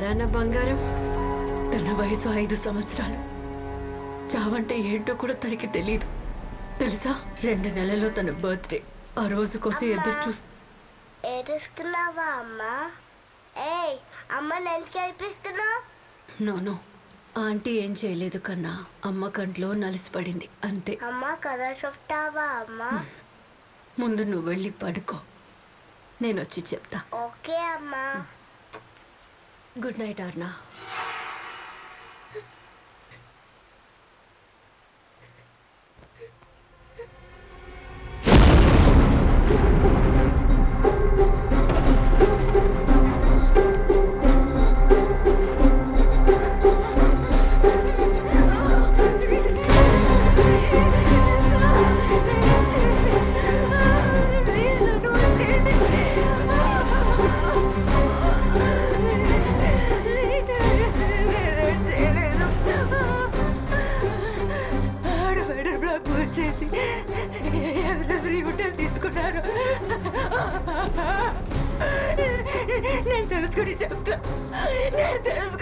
నా బంగారం. తన వయసు 5 సంవత్సరాలు. చావంటే ఏంటో కూడా తనకి తెలియదు తెలుసా. 2 నెలల్లో తన బర్త్డే. ఆ రోజు కోసం ఎదురు చూస్తూ. ఏడుస్తున్నావా అమ్మా? ఏయ్ అమ్మ, నేను కనిపిస్తున్నావు? నో ఆంటీ ఏం చేయలేదు కన్నా. అమ్మ కంట్లో నలిసిపడింది అంతే. అమ్మ కథ చెప్తావా అమ్మా? ముందు నువ్వు వెళ్ళి పడుకో, నేను వచ్చి చెప్తా. ఓకే అమ్మా. Good night అర్నా. చేసి ఎవరెవరి హోటల్ తీసుకున్నారు. నేను తెలుసుకొని చెప్తా,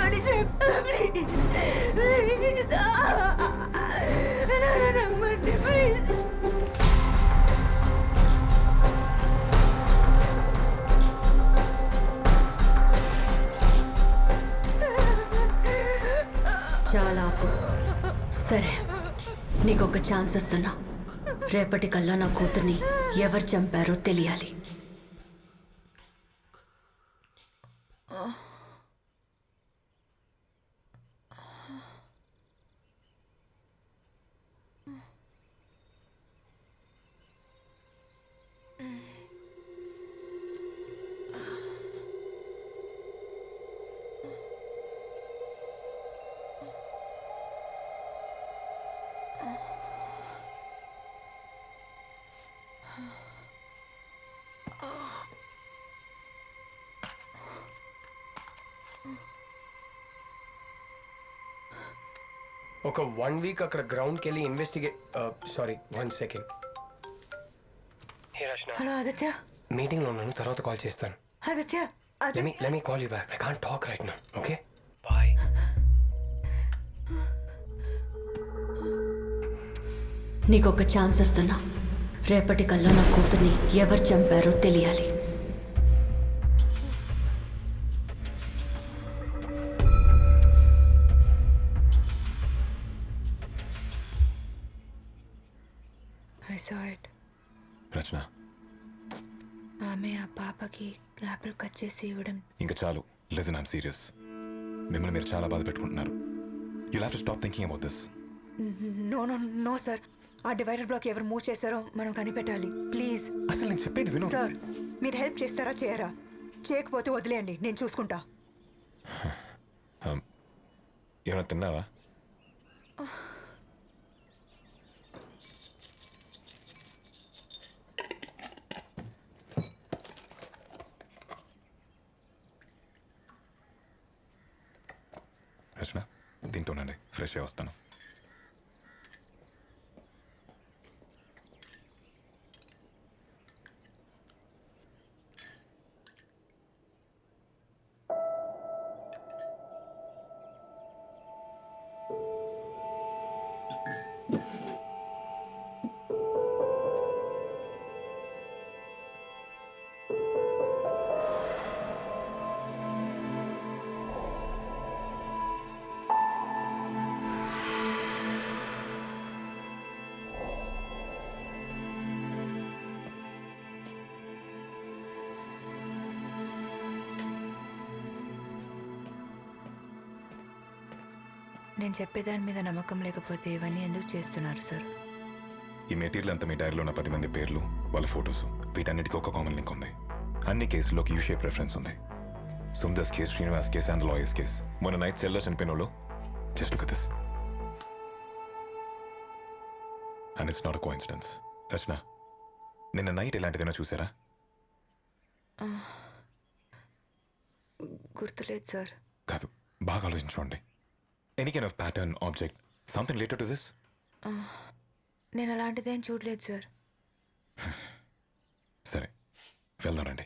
ప్లీజ్ నమ్మండి ప్లీజ్. చాలా ఆపు. సరే, నీకొక ఛాన్స్ ఇస్తున్నా. రేపటికల్లా నా కూతుర్ని ఎవరు చంపారో తెలియాలి. ఒక 1 వీక్ అక్కడ గ్రౌండ్కి వెళ్ళి investigate. Sorry 1 second. Hello Aditya, మీటింగ్లో ఉన్నాను, తర్వాత కాల్ చేస్తాను. Aditya let me call you back. I can't talk right now. Okay? Bye. నీకొక ఛాన్స్ ఇస్తున్నా. రేపటికల్లా నా కూతుర్ని ఎవరు చంపారో తెలియాలి. I saw it. రచన, ఆమె ఆ పాపకి యాపిల్ కట్ చేసి ఇవ్వడం. ఇంకా చాలు. Listen, I'm serious. మిమ్మల్ని మీరు చాలా బాధ పెట్టుకుంటున్నారు. You have to stop thinking about this. No sir. ఆ డివైడర్ బ్లాక్ ఎవరు మూవ్ చేశారో మనం కనిపెట్టాలి. ప్లీజ్. అసలు నేను చెప్పేది విను. సార్, మీరు హెల్ప్ చేస్తారా చేయరా? చేయకపోతే వదిలేయండి, నేను చూసుకుంటా. ఏమైనా తిన్నావా? రచన, తింటూనండి, ఫ్రెష్ అయ్యి వస్తాను. నేను చెప్పేదాని మీద నమ్మకం లేకపోతే ఇవన్నీ ఎందుకు చేస్తున్నారు సార్? ఈ మెటీరియల్ అంతా మీ డైరీలో ఉన్న 10 మంది పేర్లు, వాళ్ళ ఫొటోస్, వీటన్నిటికీ ఒక కామన్ లింక్ ఉంది. అన్ని కేసుల్లోకి యూ షేప్ రెఫరెన్స్ ఉంది. Sundar's case, Srinivas case and lawyer's case. మొన్న నైట్ సెల్లో చనిపోయిన వాళ్ళు. Just look at this. And it's not a coincidence. Rachana, నిన్న నైట్ ఇలాంటిదైనా చూసారా? గుర్తులేదు సార్. కాదు, బాగా ఆలోచించుకోండి. Any kind of pattern, object, something related to this? నేను అలాంటిదేం చూడలేదు సార్. సరే, వెళ్దాం రండి.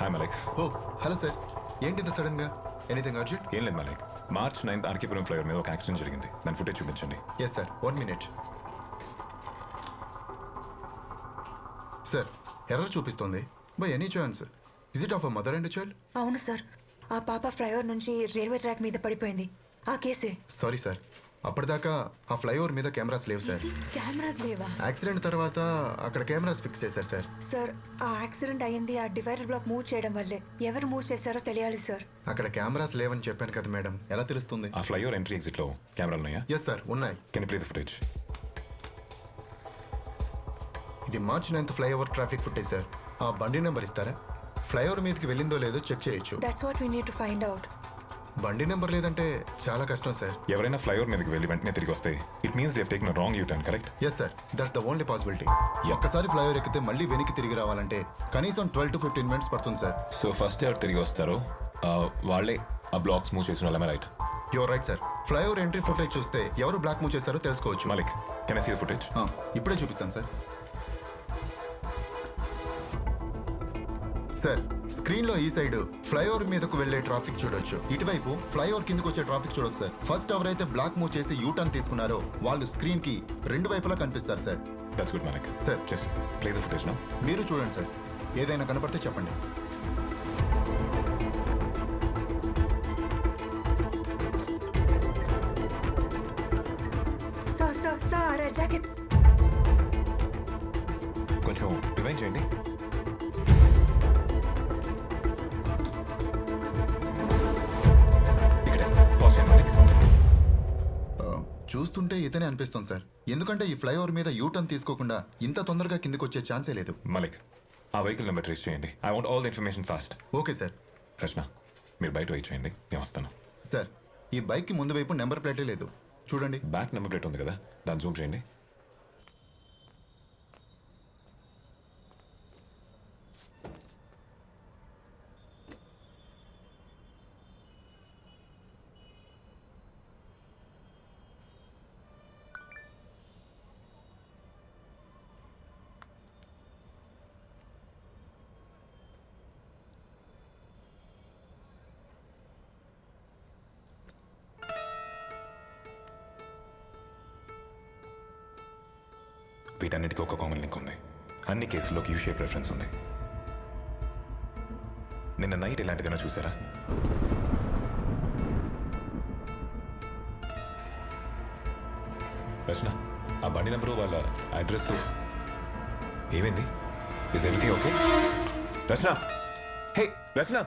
Hi Malaik. Oh hello sir, ఏంటి ఇంత సడన్గా? Anything urgent? ఏం లేదు మలైక్, మార్చ్ 9 ఆర్కేపురం ఫ్లైఓవర్ మీద ఒక యాక్సిడెంట్ జరిగింది. దాని ఫుటేజ్ చూపించండి. Yes sir, 1 minute. Sir error చూపిస్తోంది. By any chance is it of a mother and child? అవును సార్, ఆ పాప ఫ్లైఓవర్ నుంచి రైల్వే ట్రాక్ మీద పడిపోయింది. ఆ కేసే. సారీ సార్, అప్పటిదాకా ఆ ఫ్లైఓవర్ మీద కెమెరాస్ లేవు సార్. కెమెరాస్ లేవా? యాక్సిడెంట్ తర్వాత అక్కడ కెమెరాస్ ఫిక్స్ చేశారు సార్. సార్, ఆ యాక్సిడెంట్ అయ్యింది ఆ డివైడర్ బ్లాక్ మూవ్ చేయడం వల్లే. ఎవరు మూవ్ చేశారో తెలియాలి సార్. అక్కడ కెమెరాస్ లేవని చెప్పాను కదా మేడం, ఎలా తెలుస్తుంది? ఆ ఫ్లైఓవర్ ఎంట్రీ ఎగ్జిట్ లో కెమెరాలు ఉన్నాయా? ఎస్ సార్ ఉన్నాయి. Can you play the footage? ఇది March 9th flyover traffic footage sir. ఆ బండి నెంబర్ ఇస్తారా? ఫ్లైఓవర్ మీదకి వెళ్ళిందో లేదో చెక్ చేయొచ్చు. That's what we need to find out. బండి నెంబర్ లేదంటే చాలా కష్టం సార్. ఎవరైనా ఫ్లైఓవర్ మీదకి వెళ్ళి వెంటనే తిరిగి వస్తే it means they have taken wrong U turn, correct? Yes sir, that's the only possibility. ఒక్కసారి ఫ్లైఓవర్ ఎక్కితే మళ్ళీ వెనక్కి తిరిగి రావాలంటే కనీసం 12 to 15 minutes పడుతుంది సార్. సో ఫస్ట్ ఎవరు తిరిగి వస్తారో వాళ్ళే ఆ బ్లాక్స్ మూవ్ చేసిన వాళ్ళమే, right? You're right sir. Flyover entry footage చూస్తే ఎవరు బ్లాక్ మూవ్ చేశారో తెలుసుకోవచ్చు. Malik, can I see the footage? ఇప్పుడే చూపిస్తాను సార్. సార్ స్క్రీన్ లో ఈ సైడ్ ఫ్లైఓవర్ మీదకు వెళ్లే ట్రాఫిక్ చూడొచ్చు, ఇటువైపు ఫ్లైఓవర్ కిందకు వచ్చే ట్రాఫిక్ చూడొచ్చు సార్. ఫస్ట్ ఎవరైతే బ్లాక్ మూవ్ చేసి యూ టర్న్ తీసుకున్నారో వాళ్ళు స్క్రీన్ కి రెండు వైపులా కనిపిస్తారు sir. That's good Malik. Sir just play the footage now. మీరు చూడండి సార్, ఏదైనా కనపడితే చెప్పండి. సార్ సార్ సార్, జాకెట్ కొంచెం రివైండ్ చేయండి. ఇక్కడే పాజ్ చేయండి మలిక్. చూస్తుంటే ఇతనే అనిపిస్తుంది సార్, ఎందుకంటే ఈ ఫ్లైఓవర్ మీద యూ టర్న్ తీసుకోకుండా ఇంత తొందరగా కిందకు వచ్చే ఛాన్సే లేదు. మలిక్, ఆ వెహికల్ నెంబర్ ట్రేస్ చేయండి. I want all the information fast. Okay sir. Rachana, మీరు బయట వెయిట్ చేయండి, నేను వస్తాను. సార్ ఈ బైక్కి ముందు వైపు నెంబర్ ప్లేటే లేదు, చూడండి. బ్యాక్ నెంబర్ ప్లేట్ ఉంది కదా, దాన్ని జూమ్ చేయండి. వీటన్నిటికీ ఒక కామన్ లింక్ ఉంది. అన్ని కేసుల్లోకి యూ షేప్ రెఫరెన్స్ ఉంది. నిన్న నైట్ ఇలాంటిదైనా చూసారా? రచన, ఆ బండి నెంబరు వాళ్ళ అడ్రస్ ఏమైంది? Is everything okay? Rachana, hey Rachana.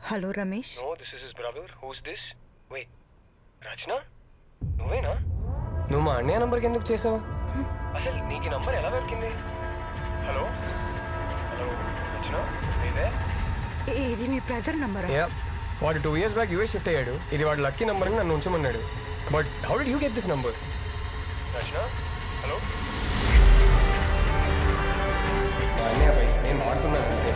Hello Ramesh. No, this is his brother. Who's this? Wait, రచన? నువ్వేనా? నువ్వు మా అన్నయ్య నంబర్కి ఎందుకు చేసావు? అసలు నీకు ఈ నంబర్ ఎలా దొరికింది? హలో హలో రచన ఇదే? ఇది మీ బ్రదర్ నంబరా? యా, వాడు 2 years బ్యాక్ యూఎస్ షిఫ్ట్ అయ్యాడు. ఇది వాడు లక్కీ నంబర్ అని నన్ను ఉంచమన్నాడు. But how did you get this number? Rachana hello, మా అన్నయ్య పై నేను వాడుతున్నాను అంతే.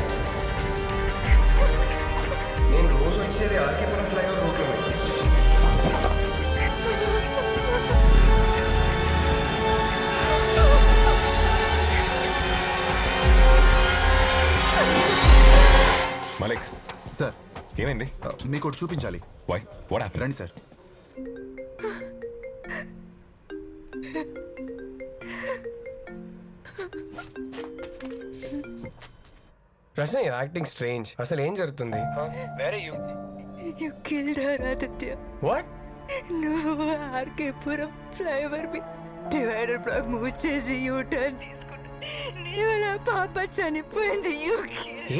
నేను రోజు వచ్చేది ఆర్కేపురం ఫ్లైఓవర్ రూట్లోనే. మలిక్, సార్ ఏమైంది? మీకు ఒకటి చూపించాలి. Why what happened? రండి సార్. Rachana acting strange. అసలు ఏం జరుగుతుంది? Where are you? You killed her Aditya. What? నువ్వు ఆర్కేపురం ఫ్లైఓవర్ మీద డివైడర్ బ్లాక్ మూవ్ చేసి యూ టర్న్ తీసుకుంటా నీ వల్ల పాప చనిపోయింది. You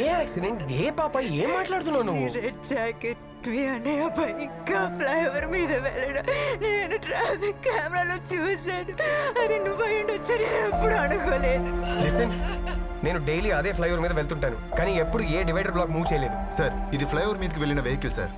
A accident? ఏ పాప? ఏం మాట్లాడుతున్నావు నువ్వు? రెడ్ జాకెట్ మీ అన్నయ్య బైక్గా ఫ్లైఓవర్ మీద వెళ్ళడం నేను ట్రాఫిక్ కెమెరాలో చూశాను. అది నువ్వు అయ్యుండొచ్చు, నేను ఎప్పుడు అనుకోలేదు. లిసన్, నేను డైలీ అదే ఫ్లైఓవర్ మీద వెళ్తుంటాను, కానీ ఎప్పుడు ఏ డివైడర్ బ్లాక్ మూవ్ చేయలేదు. సార్ ఇది ఫ్లైఓవర్ మీదకి వెళ్ళిన వెహికల్ సార్.